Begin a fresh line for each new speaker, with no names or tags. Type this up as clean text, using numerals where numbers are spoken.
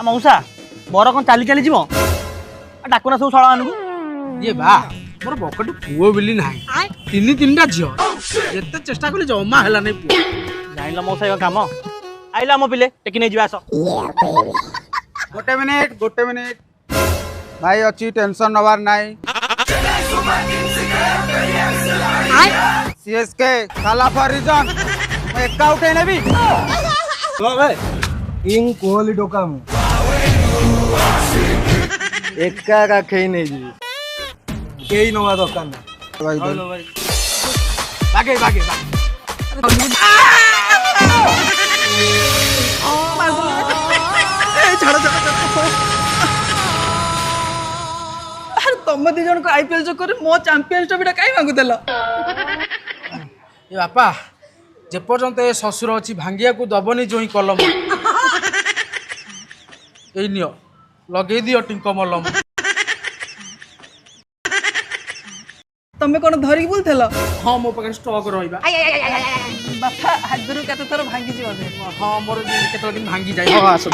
मौसा बर कौन चली चली जीव डाकुना सब शला मानू
ये बा मोर बकटे पुओ बिली नाही तीन तीनटा झियो एते चेष्टा कली जमा हैला नै पुओ
जान मौसा ये काम आइला मो पिले टेकी नहीं जीवा आस
गोटे मिनिट भाई अच्छी टेंशन नवार नहीं सीएसके साला फॉर रीजन मैं एक उठे नेबी
इंग कोहली डोका में एका का खेई नहीं जी केई नवा दरकार ना
भाई
भागे भागे
अरे तुम दी जन को आईपीएल चक्कर मो चैंपियन ट्रॉफी काई मांगु देला
ए बापा जे पर्यंत ए ससुर अछि भांगिया को दबनी जोई कलम ए नियो लगे दियो टिंको मलम
तमे कोन धरिक बोलथेला
हां मो पकड़ स्टॉक रहइबा
बापा आगुरु कते थर भांगी जी बोले
हां मोर केतल दिन भांगी जाई हां आसो